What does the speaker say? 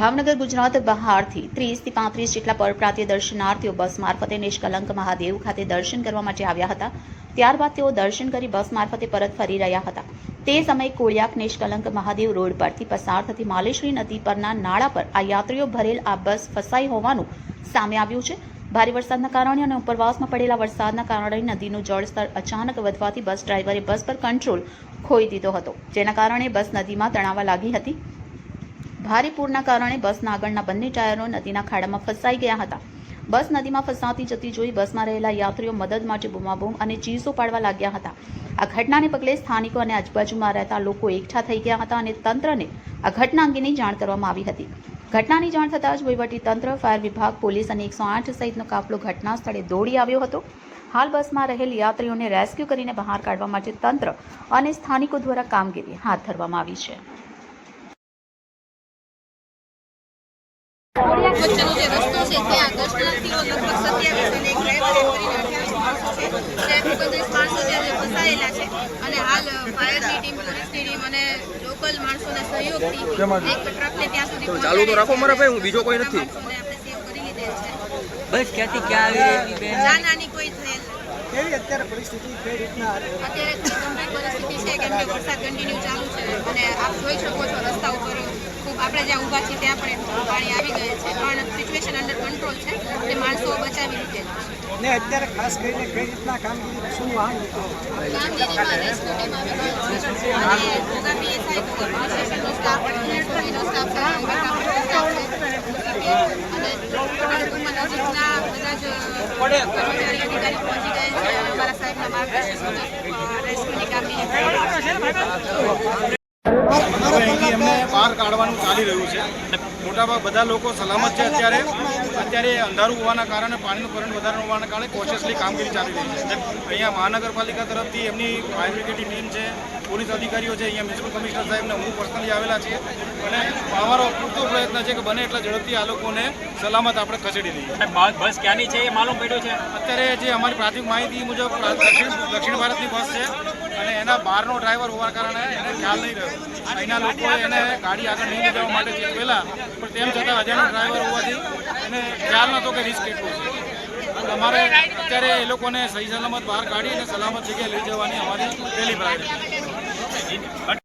ભાવનગર ગુજરાત બહારથી 30 થી 35 જેટલા પરપ્રાંતીય દર્શનાર્થીઓ બસ મારફતે નિષ્કલંક મહાદેવ ખાતે દર્શન કરવા માટે આવ્યા હતા। ત્યારબાદ તેઓ દર્શન કરી બસ મારફતે પરત ફરી રહ્યા હતા। તે સમયે કોળિયાક નિષ્કલંક મહાદેવ રોડ પરથી પસાર થતી માલેશ્વરી નદી પરના નાળા પર આ યાત્રીઓ ભરેલ આ બસ ફસાઈ હોવાનું સામે આવ્યું છે। ભારે વરસાદના કારણે અને ઉપરવાસમાં પડેલા વરસાદના કારણે નદીનું જળસ્તર અચાનક વધવાથી બસ ડ્રાઈવરે બસ પર કંટ્રોલ ખોઈ દીધો હતો, જેના કારણે બસ નદીમાં તણાવા લાગી હતી। ભારે પૂરના કારણે બસના આગળના બંને ટાયરો નદીના ખાડામાં ફસાઈ ગયા હતા। બસ નદીમાં ફસાતી જતી જોઈ બસમાં રહેલા યાત્રીઓ મદદ માટે બૂમાબૂમ અને ચીસો પાડવા લાગ્યા હતા। આ ઘટનાને પગલે સ્થાનિકો અને આજુબાજુમાં રહેતા લોકો એકઠા થઈ ગયા હતા અને તંત્રને આ ઘટના અંગેની જાણ કરવામાં આવી હતી। ઘટનાની જાણ થતાં જ વહીવટી તંત્ર, ફાયર વિભાગ, પોલીસ અને 108 સહિતનો કાફલો ઘટના સ્થળે દોડી આવ્યો હતો। હાલ બસમાં રહેલ યાત્રીઓને રેસ્ક્યુ કરીને બહાર કાઢવા માટે તંત્ર અને સ્થાનિકો દ્વારા કામગીરી હાથ ધરવામાં આવી છે। વચ્ચેનો જે રસ્તો છે ત્યાં દર્શનાર્થીઓ લગભગ 27 અને એક ડ્રાઈવર એમ કરીને 28 માણસો છે, 35 માણસો છે જે ફસાયેલા છે અને હાલ ફાયરની ટીમ, પોલીસની ટીમ અને લોકલ માણસોના સહયોગથી એક ટ્રકને ત્યાં સુધી ચાલુ તો રાખો મારા ભાઈ, હું બીજો કોઈ નથી। આપણે સેવ કરી લીધેલ છે। બસ ક્યાંથી ક્યાં આવી રહી બેન? જાનહાની કોઈ થયેલ કેવી અત્યારે પરિસ્થિતિ કઈ રીતના? અત્યારે ગંભીર પરિસ્થિતિ છે કેમ કે વરસાદ કન્ટિન્યુ ચાલુ છે અને આપ જોઈ શકો છો રસ્તા ઉપર ખૂબ આપણે જ્યાં ઊભા છીએ ત્યાં પણ પાણી આવી ગયે છે, પણ સિચ્યુએશન અંડર કંટ્રોલ છે તે માણસો બચાવી લીધેલા છે। ને અત્યારે ખાસ કરીને કઈ રીતના કામગીરી શું વાહન કામગીરીમાં રેસ્ક્યુ ટીમ આવી ગઈ છે અને ઘોઘા પીએસઆઈ, ઘોઘા પોલીસ સ્ટેશનનો સ્ટાફ, પોલીસનો સ્ટાફ છે, બેકઅપ સ્ટાફ છે અને ટૂંકમાં નજીકના બધા જ કર્મચારી અધિકારી પહોંચી ગયા છે અને અમારા સાહેબના માર્ગદર્શન મુજબ રેસ્ક્યુની કામગીરી અહીંથી એમને બહાર કાઢવાનું ચાલી રહ્યું છે। મોટાભાગ બધા લોકો સલામત છે। અત્યારે અંધારું હોવાના કારણે પાણીનું કરંટ વધારે હોવાના કારણે કોશિયસલી કામગીરી ચાલી રહી છે। અહીંયા મહાનગરપાલિકા તરફથી એમની ફાયર બ્રિગેડની ટીમ છે, પોલીસ અધિકારીઓ છે, અહીંયા મ્યુનિસિપલ કમિશનર સાહેબને હું પર્સનલી આવેલા છીએ અને અમારો પૂરતો પ્રયત્ન છે કે બને એટલા ઝડપથી આ લોકોને સલામત આપણે ખસેડી દઈએ। બસ ક્યાંની છે એ માલુમ પડ્યું છે? અત્યારે જે અમારી પ્રાથમિક માહિતી મુજબ દક્ષિણ ભારતની બસ છે અને એના બહારનો ડ્રાઈવર હોવાના કારણે એને ખ્યાલ નહીં રહ્યો। અહીંના લોકોએ એને ગાડી આગળ નહીં લઈ જવા માટે ચીતવેલા, પણ તેમ છતાં અજાણ્યો ડ્રાઈવર હોવાથી એને ખ્યાલ નહોતો કે રિસ્ક કેટલું છે। અમારે અત્યારે એ લોકોને સહી સલામત બહાર કાઢી અને સલામત જગ્યાએ લઈ જવાની અમારી પહેલી પ્રાયોરિટી છે।